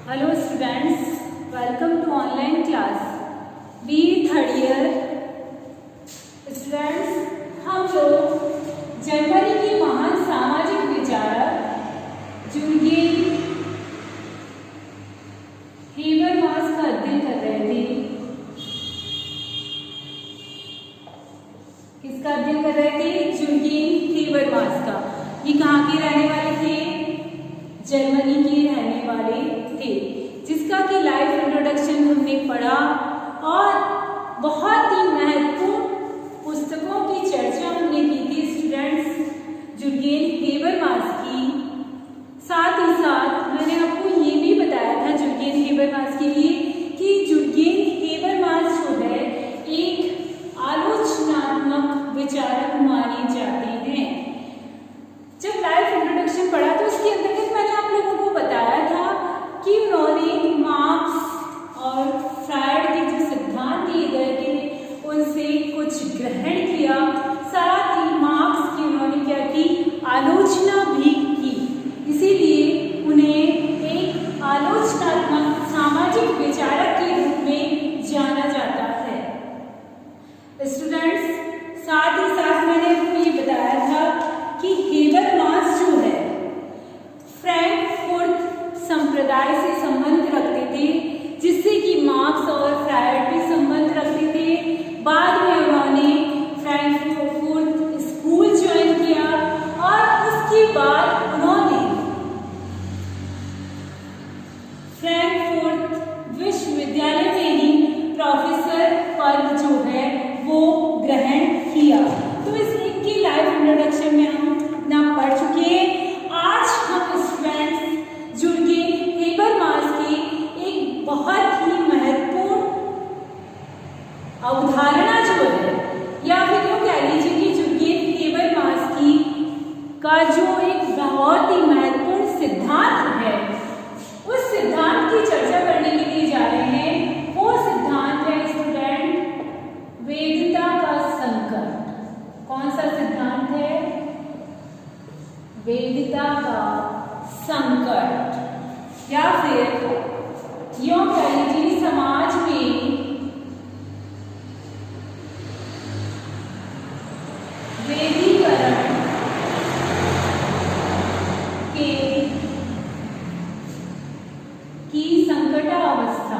Hello students, welcome to online class B third year. Students, हम लोग Germany के महान सामाजिक विचारक जुर्गेन हेबरमास का अध्ययन कर रहे थे। किसका अध्ययन कर रहे थे? जुर्गेन हेबरमास का। ये कहाँ के रहने वाले थे? जर्मनी के रहने वाले थे, जिसका कि लाइफ इंट्रोडक्शन हमने पढ़ा और बहुत ही महत्वपूर्ण पुस्तकों की चर्चा हमने की थी स्टूडेंट्स जुर्गेन हेबरमास की। साथ ही साथ मैंने आपको ये भी बताया था जुर्गेन हेबरमास के लिए कि जुर्गेन हेबरमास जो है एक आलोचनात्मक विचारक माने जाते हैं। जब लाइफ इंट्रोडक्शन पढ़ा तो उसके अंतर्गत मैंने आप लोगों को बताया था कि उन्होंने मार्क्स और फ्रायड के जो सिद्धांत दिए गए थे उनसे कुछ ग्रहण किया, साथ ही मार्क्स की उन्होंने क्या की? आलोचना भी की। इसीलिए उन्हें एक आलोचनात्मक सामाजिक विचारक के रूप में जाना जाता है। स्टूडेंट्स, साथ ही साथ मैंने आपको ये बताया था कि हेबरमास जो है फ्रैंकफर्ट संप्रदाय से संबंध रखते थे, जिससे कि मार्क्स और फ्रायड भी संबंध रखते थे। बाद में उन्होंने फ्रैंकफर्ट स्कूल ज्वाइन किया और उसके बाद उन्होंने फ्रैंकफर्ट विश्वविद्यालय में ही प्रोफेसर पद जो है वो ग्रहण किया। तो इस की लाइव इंट्रोडक्शन में हम अपना पढ़ चुके हैं। आज हम स्टूडेंट्स जुर्गेन हेबरमास की एक बहुत ही महत्वपूर्ण अवधारणा जो है, या फिर यूँ कह लीजिए कि जुर्गेन हेबरमास की का जो एक बहुत ही महत्वपूर्ण सिद्धांत है, उस सिद्धांत की चर्चा करने के लिए जा रहे हैं। वो सिद्धांत है स्टूडेंट वैधता का संकट। कौन सा सिद्धांत है? वैधता का संकट, या फिर यूं कह लीजिए समाज में वैधीकरण की संकटावस्था।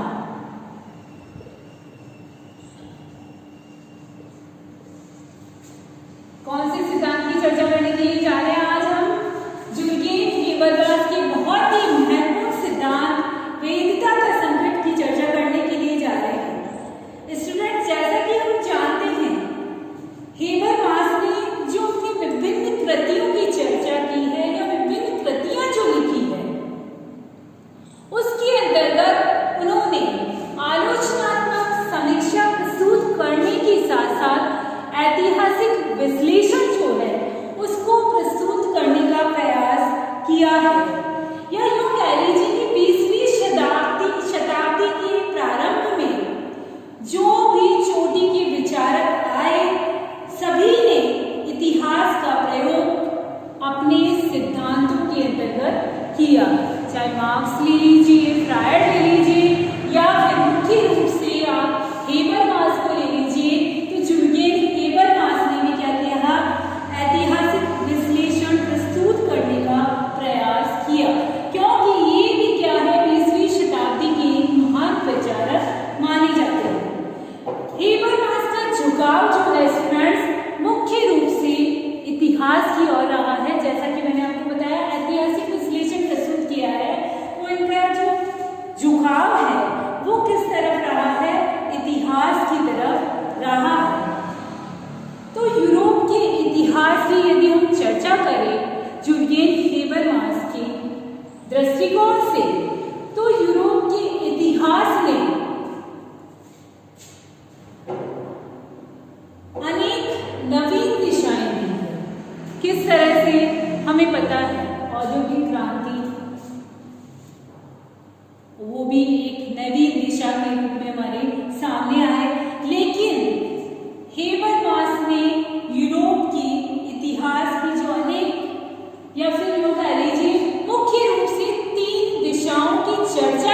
कौन से सिद्धांत की चर्चा करने के लिए जा रहे हैं आज हम? जुर्गेन हेबरमास के बहुत ही महत्वपूर्ण सिद्धांत वैधता का संकट की चर्चा करने के लिए जा रहे हैं। स्टूडेंट्स, जैसा कि हम जानते हैं हेबरमास ने जो अपनी विभिन्न कृतियों की चर्चा की है या विभिन्न कृतियां जो लिखी है, उसके अंतर्गत उन्होंने आलोचनात्मक समीक्षा प्रस्तुत करने के साथ साथ ऐतिहासिक विश्लेषण जो है उसको प्रस्तुत करने का प्रयास किया है। या यूं कह लीजिए कि 20वीं शताब्दी के प्रारंभ में जो भी चोटी के विचारक आए, सभी ने इतिहास का प्रयोग अपने सिद्धांतों के अंतर्गत किया। चाहे मार्क्स ले लीजिए, फ्रायड ले लीजिए, या फिर मुख्य रूप से आप हेबरमास को ले लीजिए, तो जुर्गेन हेबरमास ने भी क्या किया? ऐतिहासिक विश्लेषण प्रस्तुत करने का प्रयास किया, क्योंकि ये भी क्या है? 20वीं शताब्दी के महान विचारक माने जाते हैं। हेबरमास का झुकाव जो है स्टूडेंट्स मुख्य रूप से इतिहास की ओर रहा है। जैसा कि मैंने आपको बताया, ऐतिहासिक विश्लेषण प्रस्तुत किया है, तो इनका जो झुकाव है वो किस तरफ रहा है? इतिहास की तरफ रहा है। तो यूरोप के इतिहास की यदि हम चर्चा करें जुर्गेन हेबरमास के दृष्टिकोण से, तो यूरोप के इतिहास ने अनेक नवीन दिशाएं दी हैं। किस तरह से? हमें पता है औद्योगिक क्रांति वो भी एक नवीन दिशा के रूप में हमारे सामने आए, लेकिन हेबरमास ने यूरोप की इतिहास की जो अनेक, या फिर यूं कह लीजिए मुख्य रूप से 3 दिशाओं की चर्चा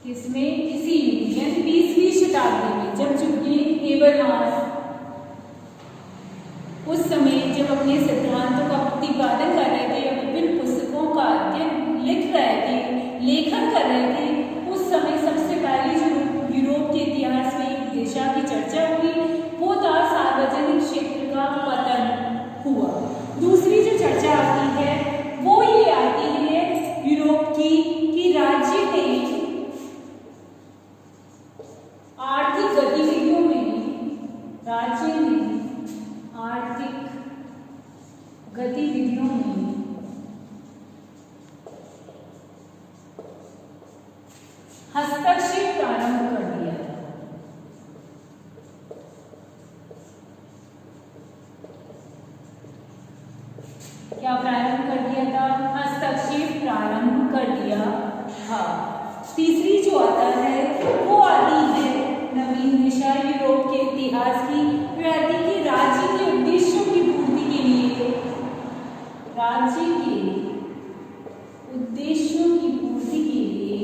इसमें इसी युग 20वीं शताब्दी में जब जुर्गेन हेबरमास उस समय जब अपने सिद्धांतों का प्रतिपादन कर रहे थे, विभिन्न पुस्तकों का अध्ययन लिख रहे थे, लेखन कर रहे थे, उस समय सबसे पहले जो यूरोप के इतिहास में एक दिशा की चर्चा हुई वो था सार्वजनिक क्षेत्र का पतन हुआ। दूसरी जो चर्चा आती है वो ये आती है यूरोप की कि राज्य ने आर्थिक गतिविधियों में हस्तक्षेप प्रारंभ कर दिया था। क्या प्रारंभ कर दिया था? हस्तक्षेप प्रारंभ कर दिया। हाँ, तीसरी जो आता है वो आती है नवीन दिशा यूरोप के इतिहास की, वो आती है राज्य के उद्देश्यों की पूर्ति के लिए, राज्य के उद्देश्यों की पूर्ति के लिए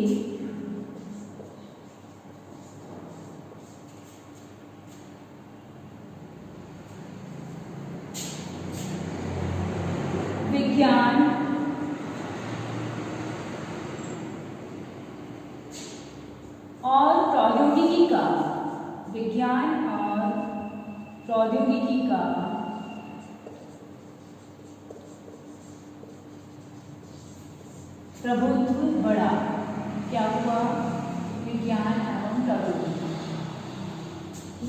विज्ञान और प्रौद्योगिकी का प्रभुत्व बढ़ा। क्या हुआ? विज्ञान एवं प्रौद्योगिकी,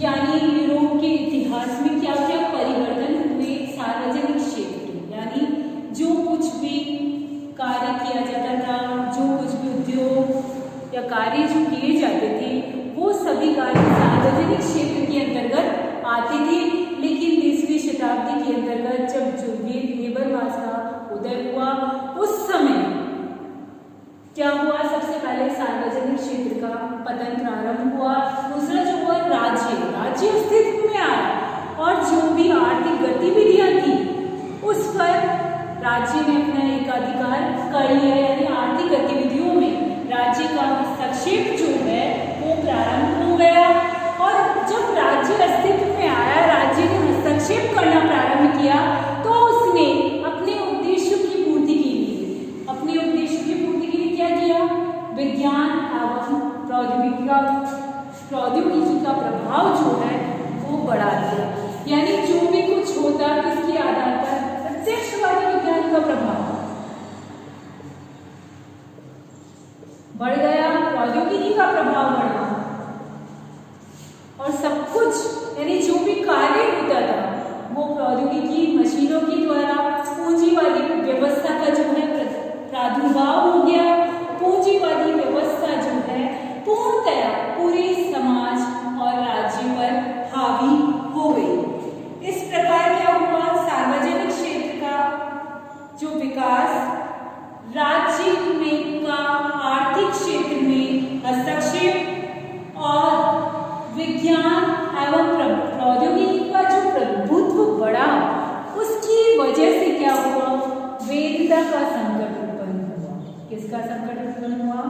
यानी यूरोप के इतिहास में क्या क्या परिवर्तन हुए सार्वजनिक क्षेत्र, यानी जो कुछ भी कार्य किया जाता था, जो कुछ भी उद्योग या कार्य जो किए जाते थे वो सभी कार्य सार्वजनिक क्षेत्र के अंतर्गत आते थे। लेकिन 20वीं शताब्दी के अंतर्गत जब जुर्गेन हेबरमास का उदय हुआ उस समय क्या हुआ? सबसे पहले सार्वजनिक क्षेत्र का पतन प्रारंभ हुआ। दूसरा जो हुआ राज्य अस्तित्व में आया और जो भी आर्थिक गतिविधियां थी उस पर राज्य ने अपना एकाधिकार कर लिया, यानी आर्थिक गतिविधियों में राज्य का हस्तक्षेप जो है वो प्रारंभ हो गया। और जब राज्य अस्तित्व में आया, राज्य ने हस्तक्षेप करना प्रारंभ किया तो उसने अपने उद्देश्यों की पूर्ति के लिए क्या किया? विज्ञान एवं प्रौद्योगिकी का प्रभाव जो है वो बढ़ा दिया। यानी जो भी कुछ होता किसके आधार पर? प्रत्यक्षवादी विज्ञान का प्रभाव बढ़ गया, प्रौद्योगिकी का प्रभाव बढ़ा और सब कुछ यानी जो भी कार्य होता था वो प्रौद्योगिकी मशीनों के द्वारा पूंजीवादी व्यवस्था का जो है प्रादुर्भाव हो गया। पूंजीवादी व्यवस्था जो है पूर्णतया पूरे समाज और राज्य पर हावी हो गई। इस प्रकार क्या हुआ? सार्वजनिक क्षेत्र का जो विकास, राज्य में का आर्थिक क्षेत्र में हस्तक्षेप और विज्ञान एवं प्रौद्योगिकी का जो प्रभुत्व बढ़ा, उसकी वजह से क्या हुआ? वैधता का संकट उत्पन्न हुआ। किसका संकट उत्पन्न हुआ?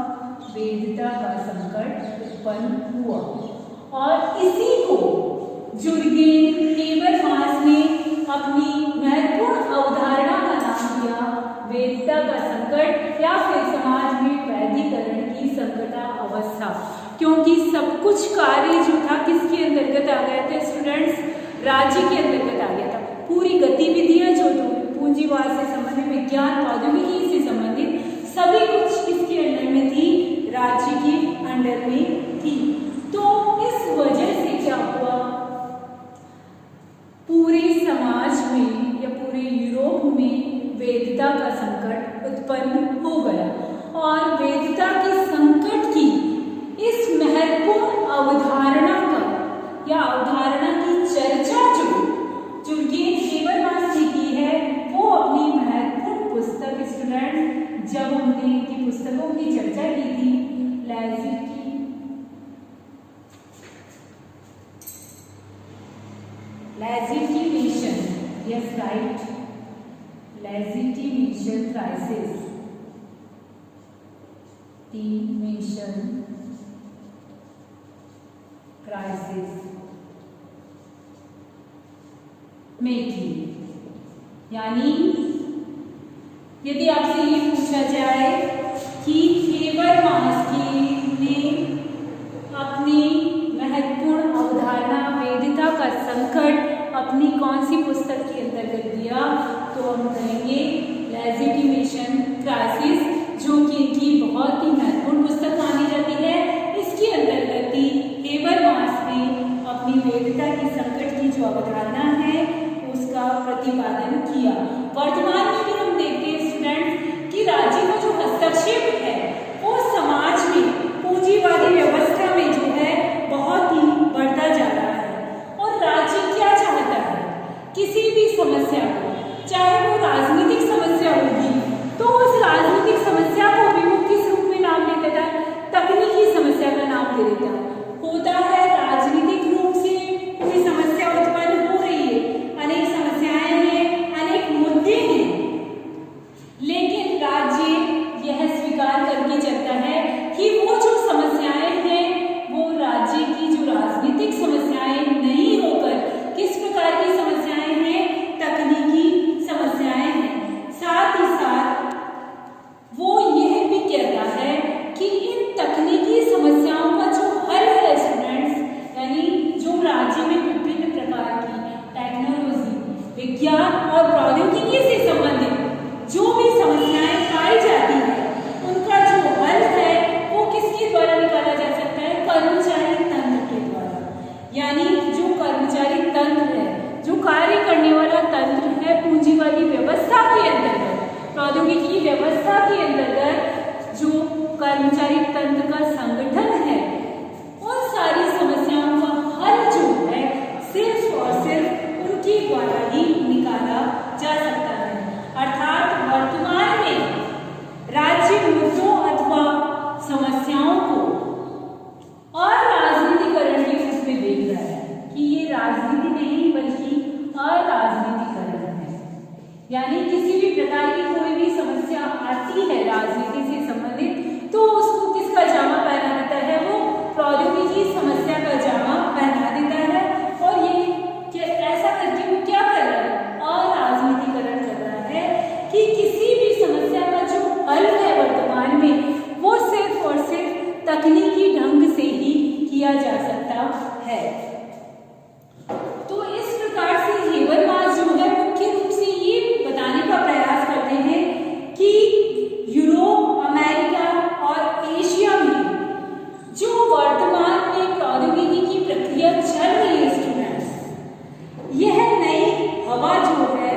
वैधता का संकट उत्पन्न हुआ। और इसी को जुर्गेन हेबरमास ने अपनी महत्वपूर्ण अवधारणा का नाम दिया वैधता का संकट, या फिर समाज में वैधीकरण की संकटा अवस्था। क्योंकि सब कुछ कार्य जो था किसके अंतर्गत आ गया था स्टूडेंट्स? राज्य के अंतर्गत आ गया था। पूरी गतिविधियां जो पूंजीवाद से संबंधित, विज्ञान प्रौद्योगिकी से संबंधित सभी कुछ किसके अंडर में थी? राज्य के अंडर में थी। तो इस वजह से क्या हुआ? पूरे समाज में या पूरे यूरोप में वैधता का संकट उत्पन्न हो गया। और वैधता के संकट की इस महत्वपूर्ण अवधारणा का या अवधारणा की चर्चा जो जुर्गेन हेबरमास ने की है वो अपनी महत्वपूर्ण पुस्तक स्टूडेंट, जब हमने इनकी पुस्तकों की चर्चा की थी, legitimation, yes right, legitimation crisis, crisis में थी। यानी यदि आपसे ये पूछा जाए कि हेबरमास ने अपनी महत्वपूर्ण अवधारणा वेदिता का संकट अपनी कौन सी पुस्तक के अंतर्गत दिया, तो हम कहेंगे लेजिटिमेशन क्राइसिस, जो कि इनकी बहुत ही महत्वपूर्ण पुस्तक मानी जाती है। इसके अंतर्गत ही हेबरमास ने अपनी वेदिता की संकट की जो अवधारणा है उसका प्रतिपादन किया। वर्तमान में भी हम देखते हैं स्टूडेंट्स कि राज्य का जो हस्तक्षेप है वो समाज में पूंजीवादी व्यवस्था में जो है बहुत ही बढ़ता जा रहा है। और राज्य क्या चाहता है, किसी भी समस्या को, चाहे वो राजनीतिक समस्या होगी तो उस राजनीतिक समस्या को भी वो किस रूप में नाम लेता था, तकनीकी समस्या का नाम दे देता होता है। राजनीतिक रूप से कोई समस्या उत्पन्न हो रही है, अनेक समस्याएं हैं, अनेक मुद्दे हैं, लेकिन राज्य यह स्वीकार करके चलता है कि वो जो समस्याएं हैं वो राज्य की जो राजनीतिक समस्याएं नहीं होकर किस प्रकार की समस्याएं हैं, तकनीकी समस्याएं हैं। साथ ही साथ वो यह भी कहता है कि इन तकनीकी समस्याओं का जो हल है स्टूडेंट्स, यानी जो राज्य में विभिन्न प्रकार की टेक्नोलॉजी, विज्ञान और प्रौद्योगिकी से संबंधित जो भी समस्याएं पाई जाती है उनका जो हल है वो किसके द्वारा निकाला जा सकता है, कर्मचारी तंत्र के द्वारा। यानी जो कर्मचारी तंत्र है, जो कार्य करने वाला तंत्र है पूंजीवादी व्यवस्था के अंतर्गत, प्रौद्योगिकी व्यवस्था के अंतर्गत जो कर्मचारी तंत्र का संगठन है, उन सारी समस्याओं का हल जो है सिर्फ और सिर्फ उनके द्वारा ही निकाला जा सकता है। अर्थात वर्तमान में राज्य मुद्दों अथवा समस्याओं को अराजनीतिकरण के रूप में देख रहा है कि ये राजनीति नहीं बल्कि अराजनीतिकरण है। यानी किसी भी प्रकार की कोई भी समस्या आती है राजनीति से संबंधित तो उसको किसका जामा पहना देता है, वो प्रौद्योगिकी समस्या का जामा पहना देता है। और ये ऐसा करके वो क्या कर रहा है, अराजनीतिकरण कर रहा है कि किसी भी समस्या का जो हल है वर्तमान में वो सिर्फ और सिर्फ तकनीकी ढंग से ही किया जा सकता है। तो इस प्रकार से हेबरमास जो है मुख्य रूप से ये बताने का प्रयास करते हैं कि यूरोप, अमेरिका और एशिया में जो वर्तमान में प्रौद्योगिकी की प्रक्रिया चल रही है स्टूडेंट्स, यह नई हवा जो है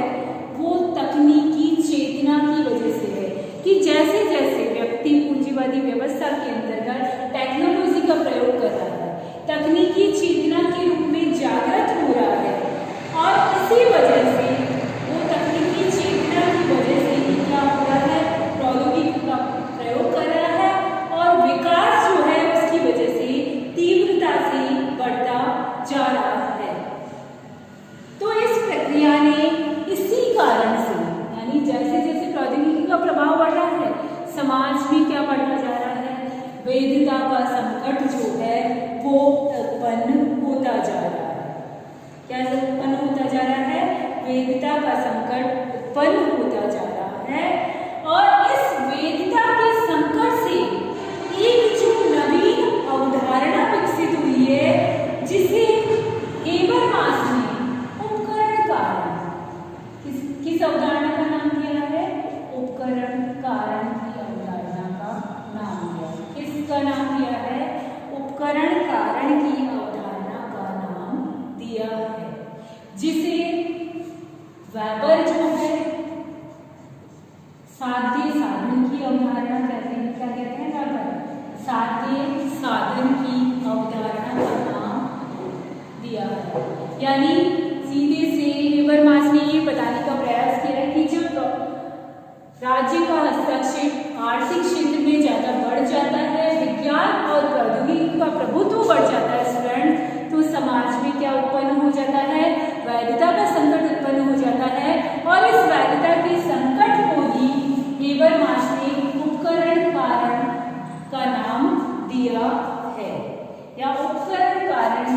वो तकनीकी चेतना की वजह से है कि जैसे जैसे व्यक्ति पूंजीवादी व्यवस्था के अंतर्गत टेक्नोलॉजी का प्रयोग कर रहा है, तकनीकी चेतना के रूप में जागृत हो रहा है और इसी वजह से वो तकनीकी चेतना की वजह से ही क्या हो रहा है, प्रौद्योगिकी का प्रयोग कर रहा है और विकास जो है उसकी वजह से तीव्रता से बढ़ता जा रहा है। तो इस प्रक्रिया ने इसी कारण से, यानी जैसे जैसे प्रौद्योगिकी का प्रभाव बढ़ रहा है समाज में क्या बढ़ता जा रहा है, वेदिता का संकट जो है वो उत्पन्न होता जा रहा है। क्या उत्पन्न होता जा रहा है, वेदिता का संकट उत्पन्न होता जा रहा है। और इस वेदिता के संकट से एक जो नवीन अवधारणा विकसित हुई है जिसे हेबरमास ने उपकरण कारण, किस अवधारणा का नाम दिया है, उपकरण कारण की अवधारणा का नाम दिया। किसका नाम दिया है, उपकरण कारण की अवधारणा का नाम दिया है, जिसे वेबर जो है साध्य साधन की अवधारणा कहते हैं। क्या कहते हैं वेबर, साध्य साधन की अवधारणा का नाम दिया है। यानी सीधे से हेबरमास ने ये बताने का प्रयास किया है कि जब राज्य का हस्तक्षेप आर्थिक क्षेत्र में ज्यादा बढ़ जाता है, विज्ञान और प्रौद्योगिकी का प्रभुत्व बढ़ जाता है स्टूडेंट, तो समाज में क्या उत्पन्न हो जाता है, वैधता का संकट उत्पन्न हो जाता है। और इस वैधता के संकट को ही हेबरमास ने उपकरण कारण का नाम दिया है, या उपकरण कारण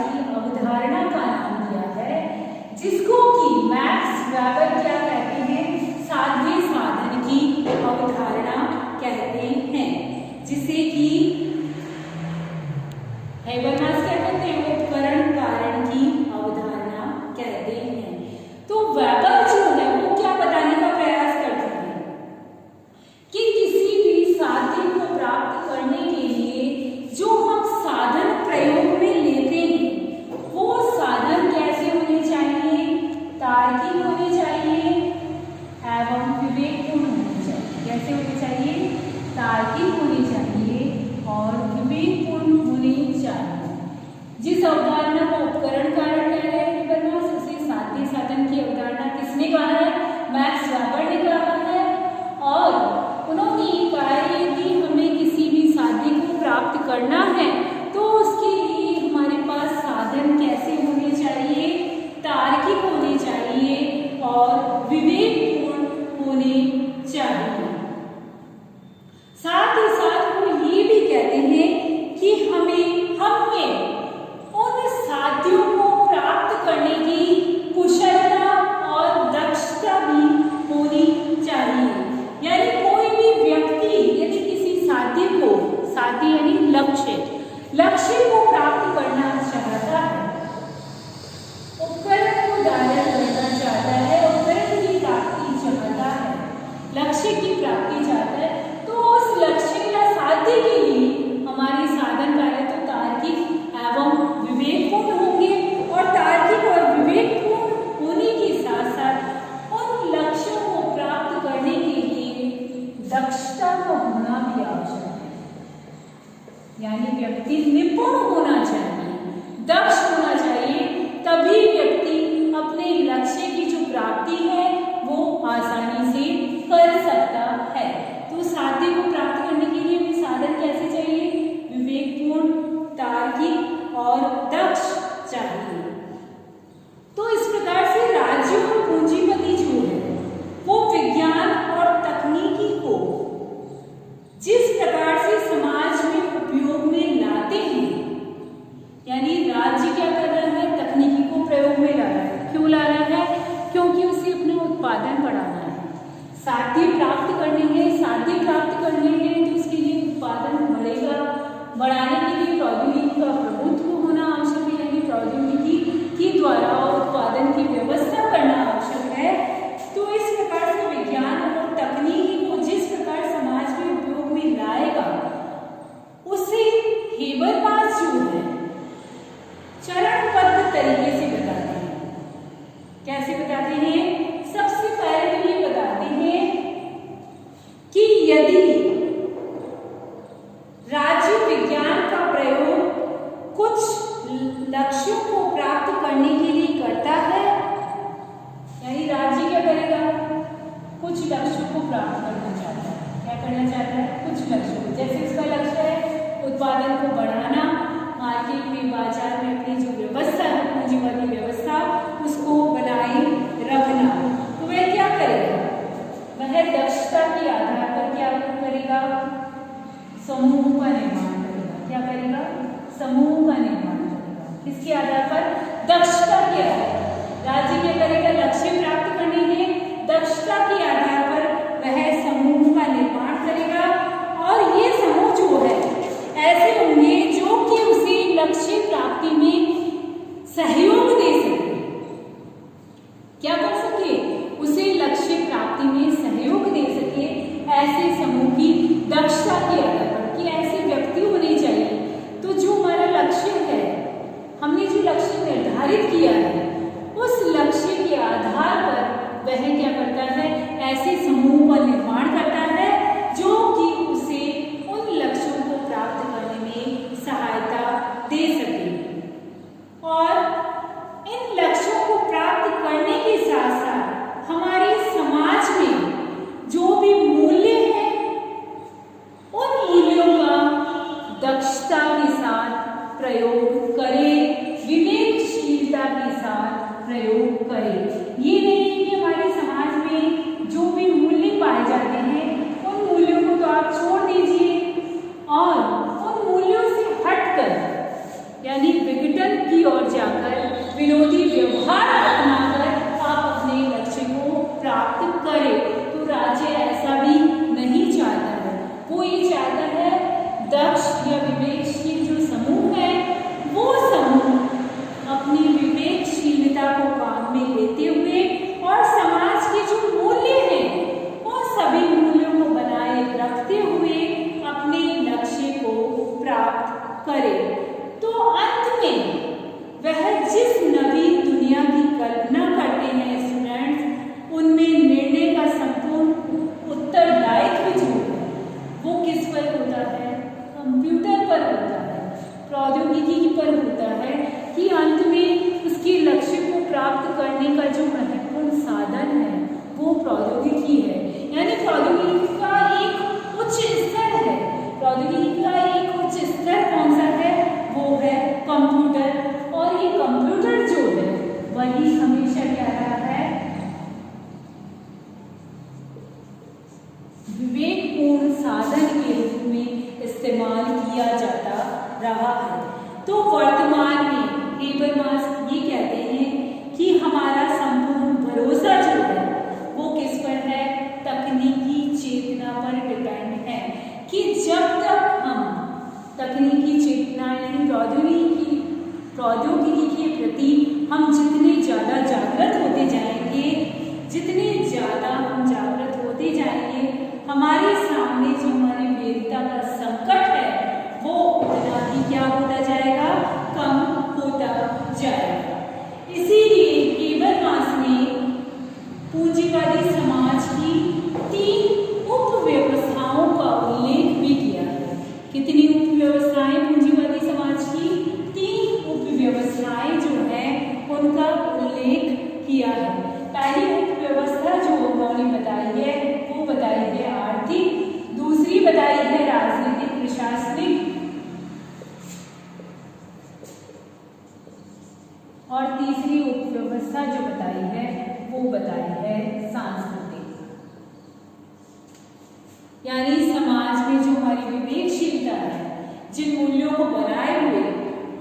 यानी व्यक्ति निपुण होना चाहिए, दक्ष होना चाहिए, तभी व्यक्ति अपने लक्ष्य की जो प्राप्ति है वो आसानी से कर सकता है। तो साध्य को प्राप्त करने के लिए हमें साधन कैसे चाहिए? विवेकपूर्ण, तार्किक और दक्ष चाहिए। तो इस प्रकार से राज्य और पूंजीपति जो है वो विज्ञान और तकनीकी को जिस प्रकार से समाज में उपयोग में लाते हैं, यानी राज्य क्या कर रहा है? तकनीकी को प्रयोग में ला रहा है। क्यों ला रहा है? क्योंकि उसे अपना उत्पादन बढ़ाना है, साध्य प्राप्त करने हैं, साध्य प्राप्त करने हैं तो उसके लिए उत्पादन बढ़ेगा। बढ़ाने के लिए प्रौद्योगिकी का प्रभुत्व होना आवश्यक है, यानी प्रौद्योगिकी के द्वारा उत्पादन की व्यवस्था करना आवश्यक है। तो इस प्रकार से विज्ञान और तकनीकी को जिस प्रकार समाज में उपयोग में लाएगा उसे हेबरमास जो है चरणबद्ध तरीके से बताते हैं। कैसे बताते हैं? सबसे पहले तो ये बताते हैं कि यदि राज्य विज्ञान का प्रयोग कुछ लक्ष्यों को प्राप्त करने के लिए करता है, यानी राज्य क्या करेगा? कुछ लक्ष्यों को प्राप्त करना चाहता है। क्या करना चाहता है? कुछ लक्ष्यों को, जैसे उसका लक्ष्य है उत्पादन को बढ़ाना, मार्केट में, बाजार में अपनी जो व्यवस्था है, पूंजीवादी व्यवस्था, उसको बनाए रखना। तो वह क्या करेगा? वह दक्षता के आधार पर क्या करेगा? समूह का निर्माण करेगा। क्या करेगा? समूह का निर्माण करेगा। किसके आधार पर? दक्षता के आधार पर। राज्य क्या करेगा? लक्ष्य प्राप्त करने के दक्षता के आधार पर वह समूह का निर्माण करेगा, और ये समूह जो है ऐसे होंगे जो कि उसे लक्ष्य प्राप्ति में सहयोग दे सके। क्या कर सके? उसे लक्ष्य प्राप्ति में सहयोग दे सके। ऐसे समूह की दक्षता के आधार पर कि ऐसे व्यक्ति होने चाहिए। तो जो हमारा लक्ष्य है, हमने जो लक्ष्य निर्धारित किया है, उस लक्ष्य के आधार पर वह क्या करता है? ऐसे समूह का निर्माण करता है जो कि उसे उन लक्ष्यों को प्राप्त करने में सहायता दे सके। और इन लक्ष्यों को प्राप्त करने के साथ साथ हमारे समाज में जो भी मूल्य है, उन मूल्यों का दक्षता के साथ प्रयोग करे, विवेकशीलता के साथ प्रयोग करे। ये नहीं कि हमारे समाज में जो भी मूल्य पाए जाते हैं उन मूल्यों को तो आप छोड़ दीजिए और उन मूल्यों से हटकर, यानी विघटन की ओर जाकर विरोधी व्यवहार अपनाकर आप अपने लक्ष्य को प्राप्त करें। तो राज्य ऐसा भी नहीं चाहता है। वो ये चाहता है दक्ष या विवेकशील जो समूह है, वो समूह अपनी विवेकशीलता को काम में लेते हुए और समाज के जो मूल्य हैं उन सभी मूल्यों को बनाए रखते हुए अपने लक्ष्य को प्राप्त करे। तो अंत में वह जिस नवीन दुनिया की कल्पना करते हैं स्टूडेंट्स, उनमें निर्णय का संपूर्ण उत्तरदायित्व जो है वो किस पर होता है? कंप्यूटर पर होता है, प्रौद्योगिकी पर होता है कि अंत में उसके लक्ष्य को प्राप्त करने का जो महत्वपूर्ण साधन है वो प्रौद्योगिकी है। यानी प्रौद्योगिकी का एक उच्च स्तर है। प्रौद्योगिकी का एक उच्च स्तर कौन सा है? वो है कंप्यूटर। और ये कंप्यूटर जो है वही हमेशा क्या रहा है? विवेकपूर्ण साधन के रूप में इस्तेमाल किया जाता रहा है। तो वर्तमान में हेबरमास ये कहते हैं कि हमारा संपूर्ण भरोसा जो है वो किस पर है? तकनीकी चेतना पर डिपेंड है कि जब तक हम तकनीकी चेतना यानी प्रौद्योगिकी के प्रति हम जितने ज़्यादा जागृत होते जाएंगे, जितने ज़्यादा हम जागृत होते जाएंगे, हमारे सामने जो हमारी वीरता का संकट है वो उतना ही क्या होता जाएगा? कम होता जाएगा। जो बताई है वो बताई है सांस्कृतिक, यानी समाज में जो हमारी विवेकशीलता है, जिन मूल्यों को बनाए हुए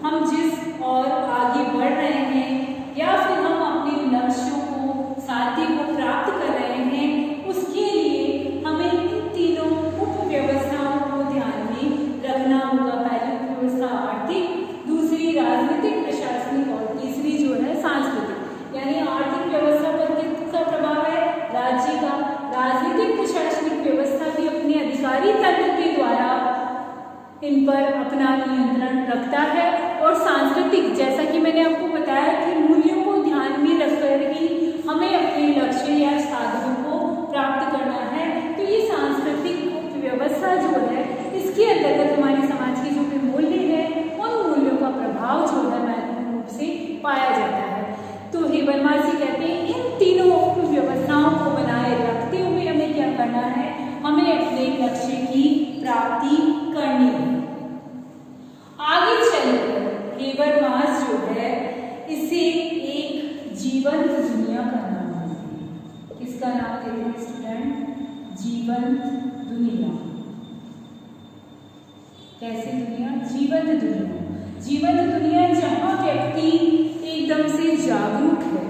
हम जिस और आगे बढ़ रहे हैं या फिर हम अपने लक्ष्यों को साथी को प्राप्त कर रहे हैं, उसके लिए हमें इन तीनों उप व्यवस्थाओं को ध्यान में रखना होगा। पहली उप व्यवस्था आर्थिक, दूसरी राजनीतिक प्रशासनिक और तीसरी जो है सांस्कृतिक। यानी आर्थिक व्यवस्था पर किसका प्रभाव है? राज्य का। राजनीतिक प्रशासनिक व्यवस्था भी अपने अधिकारी तंत्र के द्वारा इन पर अपना नियंत्रण रखता है। और सांस्कृतिक, जैसा कि मैंने आपको बताया कि मूल्यों को ध्यान में रखकर ही हमें अपने लक्ष्य या साधनों को प्राप्त करना है। तो ये सांस्कृतिक व्यवस्था जो है, इसके अंतर्गत हमारे समाज के जो भी मूल्य है, उन मूल्यों का प्रभाव जो है महत्वपूर्ण रूप से पाया जाता है। तो हेबरमास कहते हैं इन तीनों व्यवस्थाओं को बनाए रखते हुए हमें क्या करना है? हमें अपने लक्ष्य की प्राप्ति करनी है। आगे चलकर हेबरमास जो है, इसे एक जीवंत दुनिया का नाम देते हैं। किसका नाम देते हैं स्टूडेंट? जीवंत दुनिया। कैसी दुनिया? जीवंत दुनिया। जीवंत दुनिया जहाँ व्यक्ति एकदम से जागरूक है,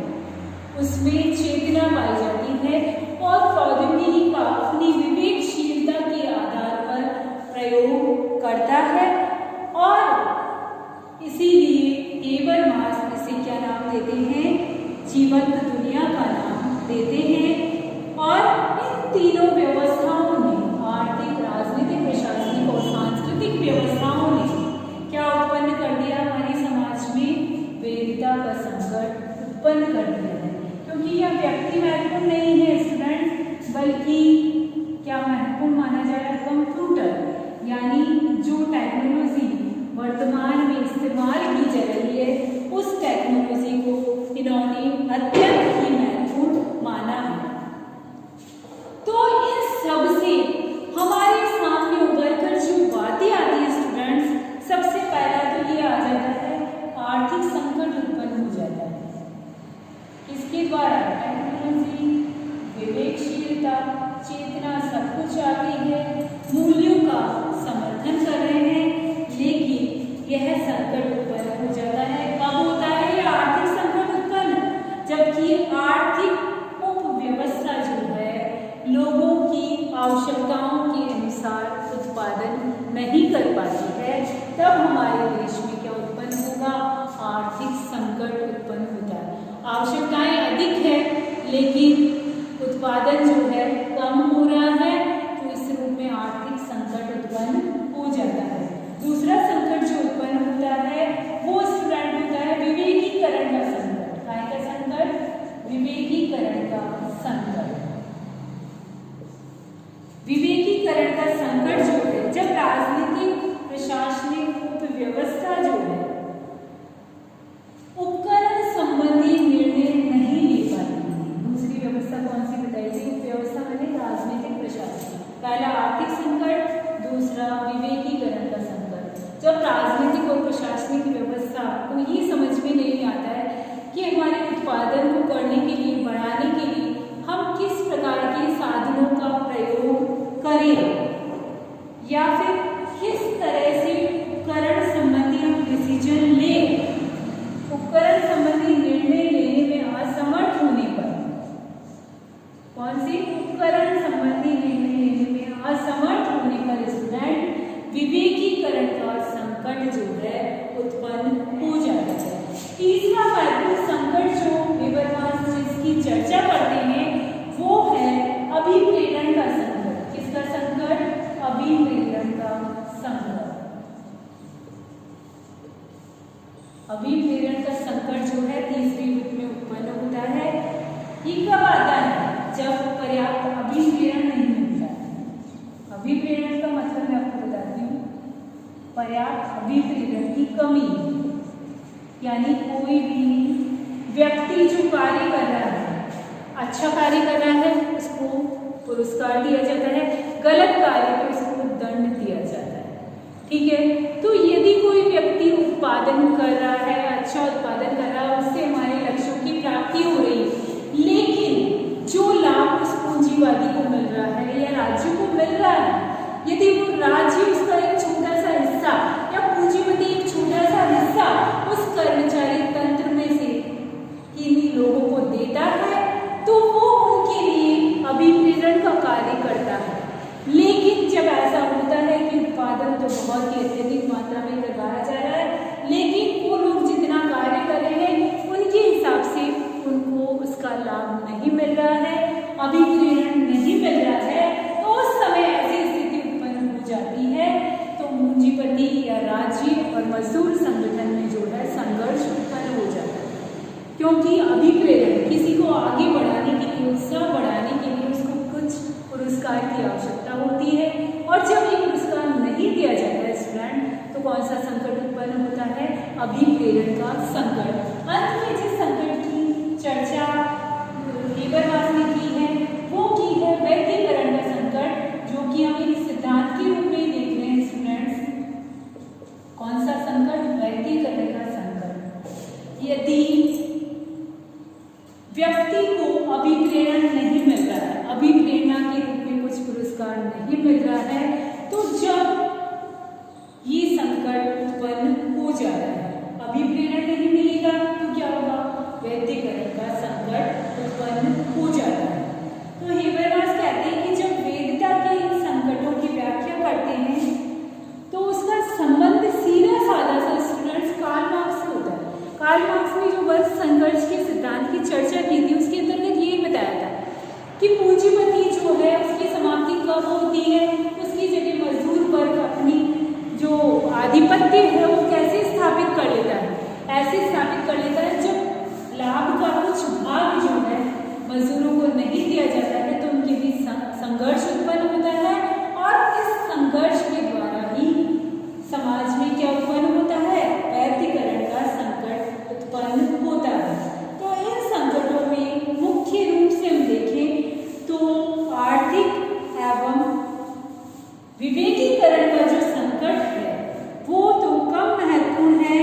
उसमें चेतना पाई जाती है और प्रौद्योगिकी का अपनी विवेकशीलता के आधार पर प्रयोग करता है। और इसीलिए हेबरमास इसे क्या नाम देते हैं? जीवंत दुनिया का नाम देते हैं। और इन तीनों व्यवस्थाओं ने, आर्थिक, राजनीतिक, प्रशासनिक और सांस्कृतिक व्यवस्थाओं ने क्या उत्पन्न कर दिया? हमारे समाज में वैरिता का संकट उत्पन्न कर दिया है। क्योंकि यह व्यक्ति महत्वपूर्ण नहीं है स्टूडेंट, बल्कि क्या महत्वपूर्ण माना जा रहा है? कंप्यूटर, यानी जो टेक्नोलॉजी वर्तमान में इस्तेमाल की जा रही है, उस टेक्नोलॉजी को इन्होंने अत्यंत ही महत्वपूर्ण माना है। तो इस सब से हमारे सामने उभर कर जो बातें आती है स्टूडेंट्स, सबसे पहला तो ये आ जाता है आर्थिक संकट उत्पन्न हो जाता है। इसके द्वारा टेक्नोलॉजी, विवेकशीलता, चेतना सब कुछ आ गई है, मूल्यों का समर्थन कर रहे हैं, लेकिन यह संकट उत्पन्न हो जाता है। कब होता है यह आर्थिक संकट उत्पन्न? जबकि आर्थिक उपव्यवस्था जो है लोगों की आवश्यकताओं के अनुसार उत्पादन नहीं कर पाती है, तब हमारे देश में क्या उत्पन्न होगा? आर्थिक संकट उत्पन्न होता है। आवश्यकताएं अधिक है लेकिन उत्पादन जो है कम हो रहा है, तो इस रूप में आर्थिक संकट उत्पन्न हो जाता है। दूसरा संकट जो उत्पन्न होता है वो स्टूडेंट होता है विवेकीकरण का संकट। काय का संकट? विवेकीकरण का संकट। विवेकीकरण का संकट जो है, जब राजनीतिक, प्रशासनिक उपव्यवस्था जो है उपकरण संबंधी निर्णय नहीं ले पाती है। दूसरी व्यवस्था कौन सी बताई थी? उपव्यवस्था मैंने राजनीतिक, प्रशासनिक। पहला आर्थिक संकट, दूसरा विवेकीकरण का संकट। जब राजनीतिक और प्रशासनिक व्यवस्था को ये समझ में नहीं आता है कि हमारे उत्पादन को करने के लिए, बढ़ाने के लिए हम किस प्रकार के साधनों का प्रयोग करें या फिर किस तरह से उपकरण संबंधी हम डिसीजन लें, उपकरण संबंधी निर्णय लेने में असमर्थ होने पर, कौन सी? उपकरण संबंधी निर्णय लेने में असमर्थ होने पर स्टूडेंट विवेकीकरण का संकट जो है उत्पन्न हो जाता है। तीसरा महत्वपूर्ण संकट जो हेबरमास जिसकी चर्चा करते हैं वो है अभिप्रेरण का संकट। किसका संकट? अभिप्रेरण का संकट। अभिप्रेरण का संकट जो है तीसरे रूप में उत्पन्न होता है। ये कब आता है? जब पर्याप्त अभिप्रेरण नहीं मिलता है। अभिप्रेरण का मतलब मैं आपको बताती हूँ, पर्याप्त अभिप्रेरण की कमी, यानी कोई भी व्यक्ति जो कार्य कर रहा है, अच्छा कार्य कर रहा है उसको पुरस्कार दिया जाता है, गलत कार्य पे उसको दंड दिया जाता है। ठीक है, तो यदि कोई व्यक्ति उत्पादन कर रहा है, अच्छा उत्पादन कर रहा है, उससे हमारे लक्ष्यों की की प्राप्ति हो रही है, लेकिन जो लाभ उस पूंजीवादी को मिल रहा है या राज्य को मिल रहा है, यदि वो राज्य उसका एक छोटा सा हिस्सा या पूंजीपति एक छोटा सा हिस्सा उस कर्मचारी तंत्र में से किन्हीं लोगों को देता है, तो वो उनके लिए अभिप्रेरण का कार्य करता है। लेकिन जब ऐसा होता है कि उत्पादन तो बहुत ही अत्यधिक मात्रा में करवाया जा रहा है, लेकिन वो लोग जितना कार्य कर रहे हैं उनके हिसाब से उनको उसका लाभ नहीं मिल रहा है, अभिप्रेरण नहीं मिल रहा है, तो उस समय ऐसी स्थिति उत्पन्न हो जाती है। तो पूंजीपति या राज्य और मजदूर संगठन में जो है संघर्ष उत्पन्न हो जाता है, क्योंकि अभिप्रेरण किसी को आगे बढ़ाने के लिए, उत्साह बढ़ाने के लिए उसको कुछ पुरस्कार की आवश्यकता होती है, और जब ये पुरस्कार नहीं दिया जाता है स्टूडेंट, तो कौन सा संकट उत्पन्न होता है? अभिप्रेरण का संकट। अंत में जिस संकट की चर्चा हेबरमास ने की है वो की है वैयक्तिकरण का संकट, जो कि हम एक सिद्धांत के रूप में देख रहे हैं स्टूडेंट्स। कौन सा संकट? वैयक्तिकरण का संकट। यदि व्यक्ति को अभिप्रेरण नहीं मिल रहा है, अभिप्रेरणा के रूप में कुछ पुरस्कार नहीं मिल रहा है, तो जब ये संकट उत्पन्न हो जा रहा है, अभिप्रेरण नहीं मिलेगा तो क्या होगा? वैयक्तिकरण का संकट उत्पन्न हो जाता है। तो हेबरमास कहते हैं कि जब वेदता के इन संकटों की व्याख्या करते हैं तो उसका संबंध सीधा साधा सा स्टूडेंट्स कार्ल मार्क्स से होता है। कार्ल मार्क्स ने जो वर्ग संघर्ष के सिद्धांत की चर्चा की थी उसके अंतर्गत ये बताया था कि पूंजीपति जो है उसकी समाप्ति कब होती है, उसकी जगह मजदूर वर्ग अपनी जो आधिपत्य है वो कैसे स्थापित कर लेता है? ऐसे स्थापित कर लेता है जब लाभ का कुछ भाग जो है मजदूरों को नहीं दिया जाता है, तो उनके बीच संघर्ष उत्पन्न होता है, और इस संघर्ष के द्वारा ही समाज में क्या उत्पन्न होता है? वैयक्तिकरण का संकट उत्पन्न होता है। तो इन संकटों में मुख्य रूप से हम देखें तो आर्थिक एवं विवेकीकरण का जो संकट है वो तो कम महत्वपूर्ण है,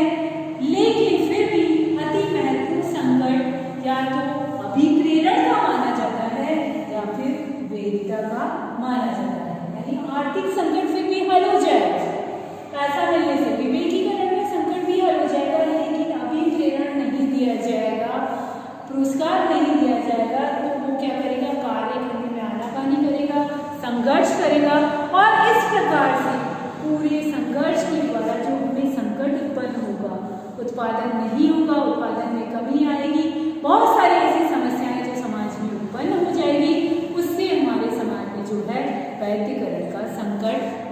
लेकिन फिर भी अति महत्वपूर्ण संकट या तो अभिप्रेरण का माना जाता है या फिर वेदिता का माना जाता है। यानी आर्थिक संकट फिर भी हल हो जाएगा, पैसा मिलने से विवेकीकरण में संकट भी हल हो जाएगा, लेकिन अभिप्रेरण नहीं दिया जाएगा, पुरस्कार नहीं दिया जाएगा, तो वो क्या करेगा? कार्य करने में आनाकानी करेगा, संघर्ष करेगा, और इस प्रकार से पूरे संघर्ष के द्वारा जो हमें संकट उत्पन्न होगा, उत्पादन नहीं होगा, उत्पादन में कमी आएगी, बहुत सारी ऐसी समस्याएं जो समाज में उत्पन्न हो जाएगी, उससे हमारे समाज में जो है वैयक्तिकरण का संकट